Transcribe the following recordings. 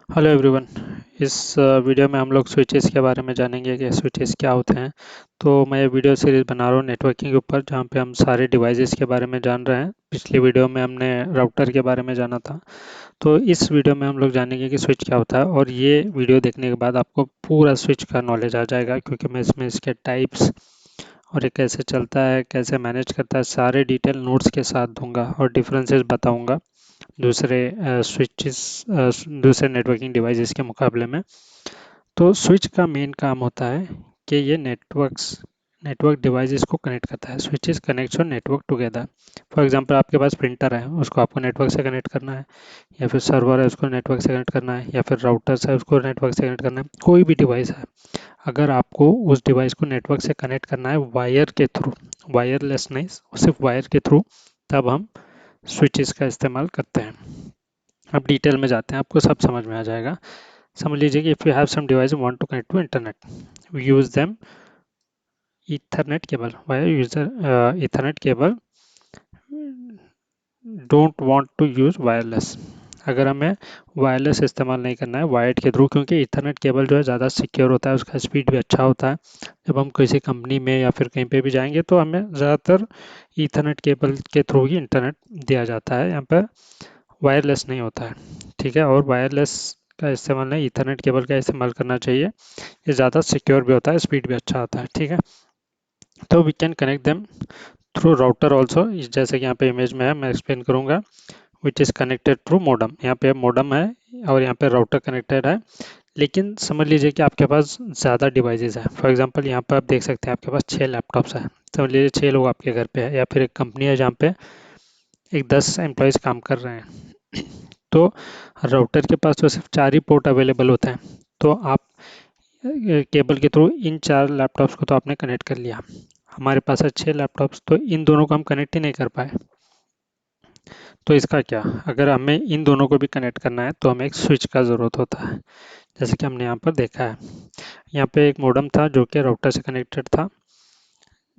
Hello everyone. इस video में हम लोग स्विचेस के बारे में जानेंगे कि स्विचेस क्या होते हैं। तो मैं ये वीडियो सीरीज बना रहा हूँ नेटवर्किंग के ऊपर, जहाँ पे हम सारे डिवाइसेस के बारे में जान रहे हैं। पिछली वीडियो में हमने राउटर के बारे में जाना था। तो इस वीडियो में हम लोग जानेंगे कि स्विच क्या होता है, और ये वीडियो देखने के बाद आपको पूरा स्विच का नॉलेज आ जाएगा, क्योंकि मैं इसमें इसके टाइप्स और ये कैसे चलता है, कैसे मैनेज करता है, सारे डिटेल नोट्स के साथ दूंगा और डिफरेंसेस बताऊंगा दूसरे स्विचेस, दूसरे नेटवर्किंग डिवाइसेस के मुकाबले में। तो स्विच का मेन काम होता है कि ये नेटवर्क डिवाइसेस को कनेक्ट करता है। Switches connects network together. For example, आपके पास प्रिंटर है, उसको आपको नेटवर्क से कनेक्ट करना है, या फिर सर्वर है उसको नेटवर्क से कनेक्ट करना है, या फिर राउटर्स है उसको नेटवर्क से कनेक्ट करना है। कोई भी डिवाइस है, अगर आपको उस डिवाइस को नेटवर्क से कनेक्ट करना है वायर के थ्रू, वायरलेस नहीं, सिर्फ वायर के थ्रू, तब हम स्विचेस का इस्तेमाल करते हैं। अब डिटेल में जाते हैं, आपको सब समझ में आ जाएगा। समझ लीजिए कि if you have some device want to connect to internet, we use them Ethernet cable, via user Ethernet cable, don't want to use wireless. अगर हमें वायरलेस इस्तेमाल नहीं करना है, वायर्ड के थ्रू, क्योंकि ईथरनेट केबल जो है ज़्यादा सिक्योर होता है, उसका स्पीड भी अच्छा होता है। जब हम किसी कंपनी में या फिर कहीं पे भी जाएंगे तो हमें ज़्यादातर ईथरनेट केबल के थ्रू ही इंटरनेट दिया जाता है, यहाँ पर वायरलेस नहीं होता है। ठीक है, और वायरलेस का इस्तेमाल नहीं, ईथरनेट केबल का इस्तेमाल करना चाहिए। ये ज़्यादा सिक्योर भी होता है, स्पीड भी अच्छा आता है। ठीक है, तो we can connect them through router also, जैसे कि यहाँ पे इमेज में है, मैं एक्सप्लेन करूँगा। Which is connected through modem, यहाँ पे मॉडम है और यहाँ पे राउटर कनेक्टेड है। लेकिन समझ लीजिए कि आपके पास ज़्यादा डिवाइसेस हैं। फॉर एग्जांपल, यहाँ पे आप देख सकते हैं आपके पास 6 लैपटॉप्स हैं। समझ लीजिए 6 लोग आपके घर पे है, या फिर एक कंपनी है जहाँ पे एक 10 एम्प्लॉयज़ काम कर रहे हैं। तो राउटर के पास तो सिर्फ 4 ही पोर्ट अवेलेबल होते हैं। तो आप केबल के थ्रू इन 4 लैपटॉप्स को तो आपने कनेक्ट कर लिया। हमारे पास है 6 लैपटॉप्स, तो इन दोनों को हम कनेक्ट ही नहीं कर पाए। तो इसका क्या, अगर हमें इन दोनों को भी कनेक्ट करना है तो हमें एक स्विच का ज़रूरत होता है, जैसे कि हमने यहाँ पर देखा है। यहाँ पे एक मॉडेम था जो कि राउटर से कनेक्टेड था,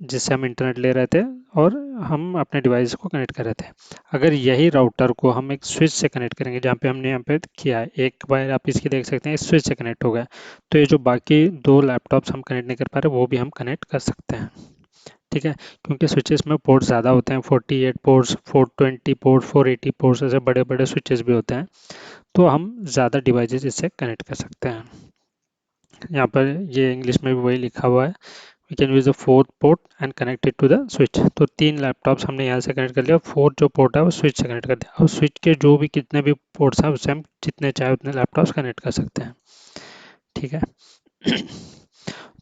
जिससे हम इंटरनेट ले रहे थे और हम अपने डिवाइस को कनेक्ट कर रहे थे। अगर यही राउटर को हम एक स्विच से कनेक्ट करेंगे, जहाँ पे हमने यहाँ पे किया है, एक वायर आप इसकी देख सकते हैं स्विच से कनेक्ट हो गया, तो ये जो बाकी 2 लैपटॉप्स हम कनेक्ट नहीं कर पा रहे, वो भी हम कनेक्ट कर सकते हैं। ठीक है, क्योंकि स्विचेस में पोर्ट ज़्यादा होते हैं, 48 पोर्ट्स, 420 पोर्ट, 480 पोर्ट्स, ऐसे बड़े बड़े स्विचेस भी होते हैं। तो हम ज़्यादा डिवाइसेस इससे कनेक्ट कर सकते हैं। यहाँ पर ये इंग्लिश में भी वही लिखा हुआ है, we can use the fourth port and connect it to the switch. तो 3 लैपटॉप्स हमने यहाँ से कनेक्ट कर लिया, फोर्थ जो पोर्ट है वो स्विच से कनेक्ट कर दिया। और स्विच के जो भी कितने भी पोर्ट्स हैं, उससे हम जितने चाहे उतने लैपटॉप्स कनेक्ट कर सकते हैं। ठीक है।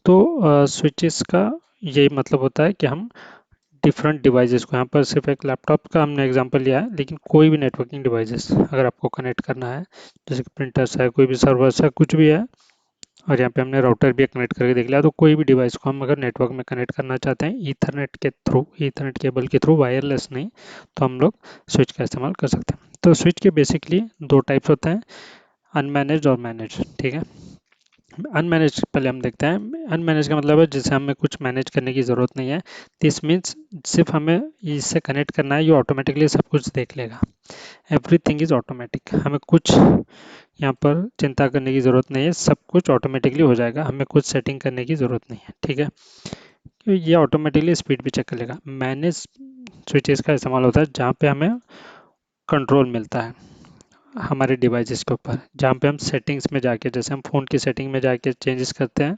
तो स्विचेस का यही मतलब होता है कि हम डिफरेंट डिवाइसेस को, यहाँ पर सिर्फ एक लैपटॉप का हमने एग्जांपल लिया है, लेकिन कोई भी नेटवर्किंग डिवाइसेस अगर आपको कनेक्ट करना है, जैसे कि प्रिंटर्स है, कोई भी सर्वर्स है, कुछ भी है, और यहाँ पे हमने राउटर भी कनेक्ट करके देख लिया, तो कोई भी डिवाइस को हम अगर नेटवर्क में कनेक्ट करना चाहते हैं ईथरनेट के थ्रू, ईथरनेट केबल के थ्रू, वायरलेस नहीं, तो हम लोग स्विच का इस्तेमाल कर सकते हैं। तो स्विच के बेसिकली 2 टाइप्स होते हैं, अनमैनेज और मैनेज। ठीक है, अनमैनेज पहले हम देखते हैं। अनमैनेज का मतलब है जिसे हमें कुछ मैनेज करने की ज़रूरत नहीं है। दिस मीन्स सिर्फ हमें इससे कनेक्ट करना है, ये ऑटोमेटिकली सब कुछ देख लेगा। एवरीथिंग इज़ ऑटोमेटिक, हमें कुछ यहाँ पर चिंता करने की ज़रूरत नहीं है, सब कुछ ऑटोमेटिकली हो जाएगा, हमें कुछ सेटिंग करने की ज़रूरत नहीं है। ठीक है, तो ये ऑटोमेटिकली स्पीड भी चेक कर लेगा। मैनेज स्विचेस का इस्तेमाल होता है जहाँ पे हमें कंट्रोल मिलता है हमारे डिवाइसेस के ऊपर, जहाँ पे हम सेटिंग्स में जाके, जैसे हम फ़ोन की सेटिंग में जाके चेंजेस करते हैं,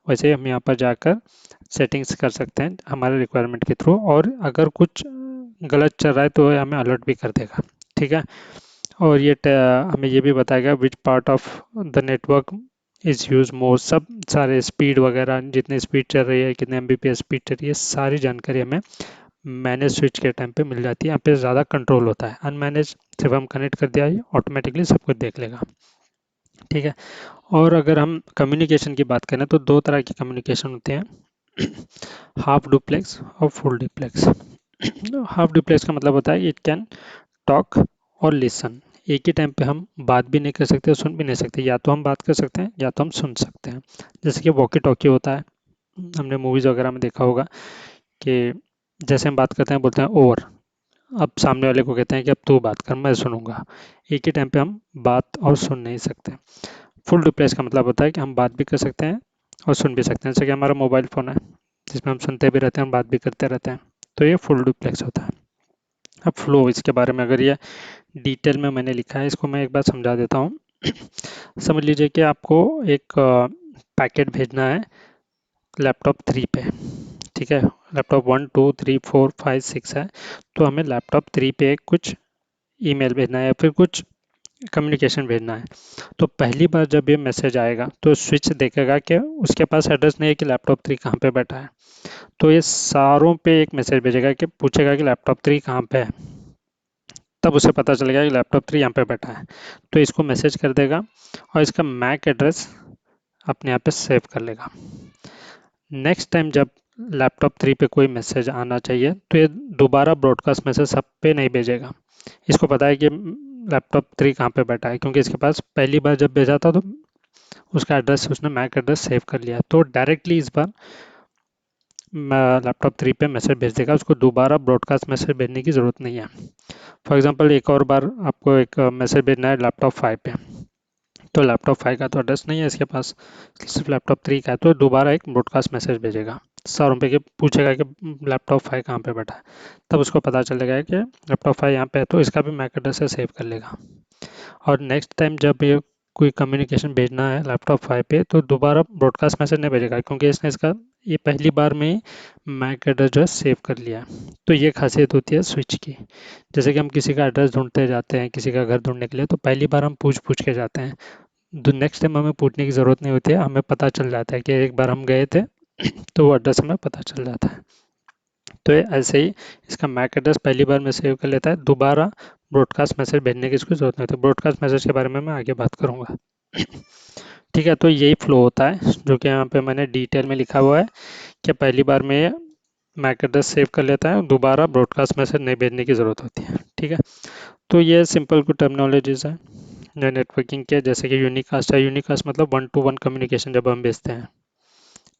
वैसे ही हम यहाँ पर जाकर सेटिंग्स कर सकते हैं हमारे रिक्वायरमेंट के थ्रू। और अगर कुछ गलत चल रहा है तो ये हमें अलर्ट भी कर देगा। ठीक है, और ये हमें ये भी बताएगा which part of the network is use more, सब सारे स्पीड वगैरह, जितनी स्पीड चल रही है, कितने एमबीपीएस स्पीड चल रही है, सारी जानकारी हमें मैनेज स्विच के टाइम पे मिल जाती है। यहाँ पे ज़्यादा कंट्रोल होता है। अनमैनेज सिर्फ हम कनेक्ट कर दिया, ये ऑटोमेटिकली सब कुछ देख लेगा। ठीक है, और अगर हम कम्युनिकेशन की बात करें तो 2 तरह की कम्युनिकेशन होते हैं, हाफ डुप्लेक्स और फुल डुप्लेक्स। हाफ डुप्लेक्स का मतलब होता है इट कैन टॉक और लिसन, एक ही टाइम पे हम बात भी नहीं कर सकते और सुन भी नहीं सकते। या तो हम बात कर सकते हैं या तो हम सुन सकते हैं, जैसे कि वॉकी टॉकी होता है, हमने मूवीज़ वगैरह में देखा होगा कि जैसे हम बात करते हैं बोलते हैं ओवर, अब सामने वाले को कहते हैं कि अब तू बात कर, मैं सुनूंगा। एक ही टाइम पे हम बात और सुन नहीं सकते। फुल डुप्लेक्स का मतलब होता है कि हम बात भी कर सकते हैं और सुन भी सकते हैं, जैसे कि हमारा मोबाइल फ़ोन है जिसमें हम सुनते भी रहते हैं, बात भी करते रहते हैं। तो ये फुल डुप्लेक्स होता है। अब फ्लो, इसके बारे में अगर ये डिटेल में मैंने लिखा है, इसको मैं एक बार समझा देता हूँ। समझ लीजिए कि आपको एक पैकेट भेजना है लैपटॉप 3 पे, ठीक है। लैपटॉप 1 2 3 4 5 6 है, तो हमें लैपटॉप 3 पे कुछ ईमेल भेजना है या फिर कुछ कम्युनिकेशन भेजना है। तो पहली बार जब ये मैसेज आएगा तो स्विच देखेगा कि उसके पास एड्रेस नहीं है कि लैपटॉप 3 कहाँ पे बैठा है। तो ये सारों पे एक मैसेज भेजेगा कि पूछेगा कि लैपटॉप 3 कहाँ पे है। तब उसे पता चलेगा कि लैपटॉप 3 यहाँ पे बैठा है। तो इसको मैसेज कर देगा और इसका मैक एड्रेस अपने आप पे सेव कर लेगा। नेक्स्ट टाइम जब लैपटॉप 3 पे कोई मैसेज आना चाहिए तो ये दोबारा ब्रॉडकास्ट मैसेज सब पे नहीं भेजेगा। इसको पता है कि लैपटॉप 3 कहाँ पे बैठा है, क्योंकि इसके पास पहली बार जब भेजा था तो उसका एड्रेस उसने मैक एड्रेस सेव कर लिया, तो डायरेक्टली इस बार लैपटॉप 3 पे मैसेज भेज देगा, उसको दोबारा ब्रॉडकास्ट मैसेज भेजने की ज़रूरत नहीं है। फॉर एग्जांपल एक और बार आपको एक मैसेज भेजना है लैपटॉप 5 पे, तो लैपटॉप 5 का तो एड्रेस नहीं है इसके पास, सिर्फ लैपटॉप 3 का है, तो दोबारा एक ब्रॉडकास्ट मैसेज भेजेगा सारों पे कि पूछेगा कि लैपटॉप 5 कहाँ पे बैठा है। तब उसको पता चलेगा कि लैपटॉप 5 यहाँ पे है, तो इसका भी मैक एड्रेस से सेव कर लेगा। और नेक्स्ट टाइम जब ये कोई कम्युनिकेशन भेजना है लैपटॉप 5 पे तो दोबारा ब्रॉडकास्ट मैसेज नहीं भेजेगा, क्योंकि इसने इसका ये पहली बार में ही मैक एड्रेस जो है सेव कर लिया है। तो ये खासियत होती है स्विच की। जैसे कि हम किसी का एड्रेस ढूंढते जाते हैं, किसी का घर ढूंढने के लिए, तो पहली बार हम पूछ पूछ के जाते हैं, नेक्स्ट टाइम हमें पूछने की ज़रूरत नहीं होती है, हमें पता चल जाता है कि एक बार हम गए थे तो वो एड्रेस हमें पता चल जाता है। तो ये ऐसे ही इसका मैक एड्रेस पहली बार में सेव कर लेता है, दोबारा ब्रॉडकास्ट मैसेज भेजने की इसको जरूरत नहीं होती। ब्रॉडकास्ट मैसेज के बारे में मैं आगे बात करूंगा। ठीक है, तो यही फ्लो होता है जो कि यहाँ पे मैंने डिटेल में लिखा हुआ है कि पहली बार में ये मैक एड्रेस सेव कर लेता है, दोबारा ब्रॉडकास्ट मैसेज नहीं भेजने की ज़रूरत होती है। ठीक है, तो ये सिंपल कुछ टर्मिनोलॉजीज है नेटवर्किंग के, जैसे कि यूनिकास्ट है। यूनिकास्ट मतलब 1 to 1 कम्युनिकेशन जब हम भेजते हैं।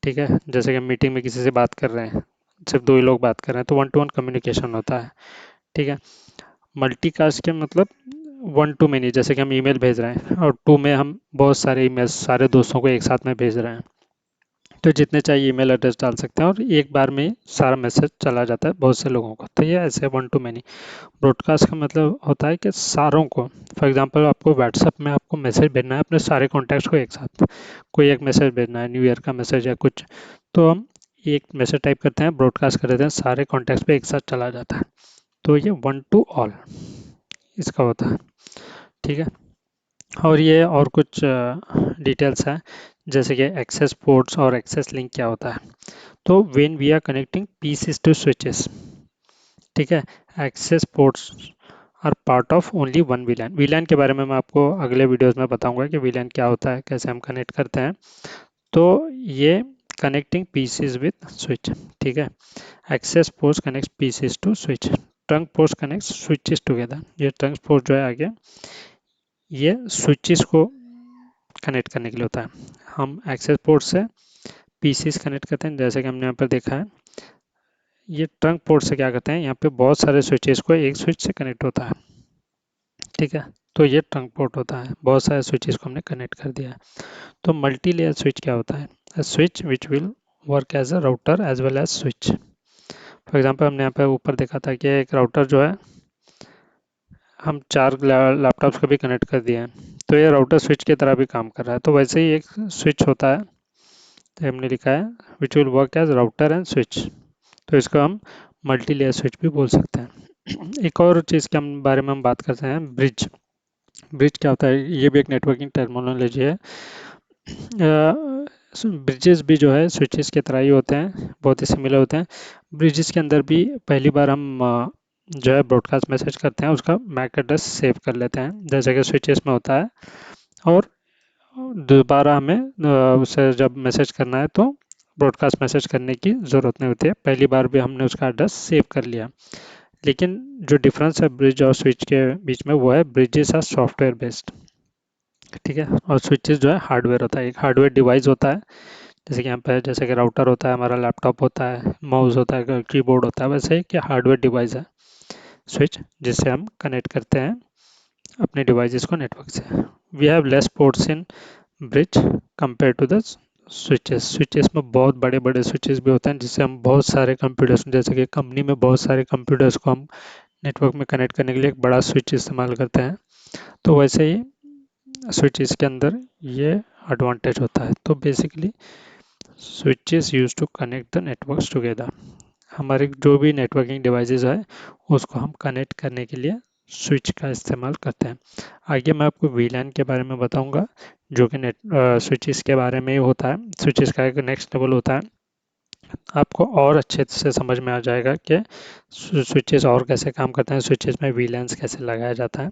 ठीक है, जैसे कि हम मीटिंग में किसी से बात कर रहे हैं, सिर्फ दो ही लोग बात कर रहे हैं, तो 1 to 1 कम्युनिकेशन होता है। ठीक है, मल्टीकास्ट के मतलब 1 to many, जैसे कि हम ईमेल भेज रहे हैं और 2 में हम बहुत सारे ईमेल सारे दोस्तों को एक साथ में भेज रहे हैं, तो जितने चाहिए ईमेल एड्रेस डाल सकते हैं और एक बार में ही सारा मैसेज चला जाता है बहुत से लोगों को। तो ये ऐसे 1 to many। ब्रॉडकास्ट का मतलब होता है कि सारों को, फॉर एग्जांपल आपको व्हाट्सएप में आपको मैसेज भेजना है अपने सारे कॉन्टैक्ट्स को एक साथ, कोई एक मैसेज भेजना है, न्यू ईयर का मैसेज या कुछ, तो हम एक मैसेज टाइप करते हैं, ब्रॉडकास्ट कर देते हैं, सारे कॉन्टैक्ट्स पे एक साथ चला जाता है। तो ये 1 to all इसका होता है। ठीक है, और ये और कुछ डिटेल्स हैं, जैसे कि एक्सेस पोर्ट्स और एक्सेस लिंक क्या होता है। तो when we are connecting PCs to switches, ठीक है, access ports are part of only one VLAN. VLAN के बारे में मैं आपको अगले वीडियोस में बताऊंगा कि वीलैन क्या होता है, कैसे हम कनेक्ट करते हैं। तो ये कनेक्टिंग पीसीज विद स्विच, ठीक है। Access ports connect PCs to switch, trunk ports connect switches together. ये ट्रंक पोर्ट जो है आगे, ये स्विचेस को कनेक्ट करने के लिए होता है। हम एक्सेस पोर्ट से पीसीज कनेक्ट करते हैं, जैसे कि हमने यहाँ पर देखा है। ये ट्रंक पोर्ट से क्या करते हैं, यहाँ पे बहुत सारे स्विचेस को एक स्विच से कनेक्ट होता है। ठीक है, तो ये ट्रंक पोर्ट होता है, बहुत सारे स्विचेस को हमने कनेक्ट कर दिया है। तो मल्टी लेयर स्विच क्या होता है, a switch which will work as a router as well as switch. For example हमने यहाँ पे ऊपर देखा था कि एक राउटर जो है, हम 4 लैपटॉप्स को भी कनेक्ट कर दिए हैं, तो ये राउटर स्विच की तरह भी काम कर रहा है। तो वैसे ही एक स्विच होता है, तो हमने लिखा है which will work as router and switch, तो इसको हम मल्टी लेयर स्विच भी बोल सकते हैं। एक और चीज़ के हम बारे में हम बात करते हैं, ब्रिज। ब्रिज क्या होता है, ये भी एक नेटवर्किंग टर्मिनोलॉजी है। ब्रिजेस भी जो है स्विचेस की तरह ही होते हैं, बहुत ही सिमिलर होते हैं। ब्रिजेस के अंदर भी पहली बार हम जो है ब्रॉडकास्ट मैसेज करते हैं, उसका मैक एड्रेस सेव कर लेते हैं, जैसे कि स्विचेस में होता है। और दोबारा हमें उसे जब मैसेज करना है तो ब्रॉडकास्ट मैसेज करने की ज़रूरत नहीं होती है, पहली बार भी हमने उसका एड्रेस सेव कर लिया। लेकिन जो डिफरेंस है ब्रिज और स्विच के बीच में, वो है ब्रिजेस आर सॉफ्टवेयर बेस्ड, ठीक है, और स्विचेस जो है हार्डवेयर होता है, एक हार्डवेयर डिवाइस होता है। जैसे कि यहाँ पे जैसे कि राउटर होता है, हमारा लैपटॉप होता है, माउस होता है, कीबोर्ड होता है, वैसे ही कि हार्डवेयर डिवाइस है। स्विच जिससे हम कनेक्ट करते हैं अपने डिवाइसेस को नेटवर्क से। We have less ports in bridge compare to the switches. Switches में बहुत बड़े बड़े स्विचेस भी होते हैं जिससे हम बहुत सारे कंप्यूटर्स, जैसे कि कंपनी में बहुत सारे कंप्यूटर्स को हम नेटवर्क में कनेक्ट करने के लिए एक बड़ा स्विच इस्तेमाल करते हैं। तो वैसे ही स्विचेस के अंदर ये एडवांटेज होता है। तो basically switches use to connect the networks together. हमारे जो भी नेटवर्किंग डिवाइसेस है उसको हम कनेक्ट करने के लिए स्विच का इस्तेमाल करते हैं। आगे मैं आपको वीलैन के बारे में बताऊंगा जो कि नेट स्विचेस के बारे में ही होता है। स्विचेस का एक नेक्स्ट लेवल होता है, आपको और अच्छे से समझ में आ जाएगा कि स्विचेस और कैसे काम करते हैं, स्विचेस में वीलैंस कैसे लगाया जाता है।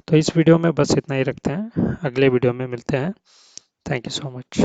तो इस वीडियो में बस इतना ही रखते हैं, अगले वीडियो में मिलते हैं। Thank you so much.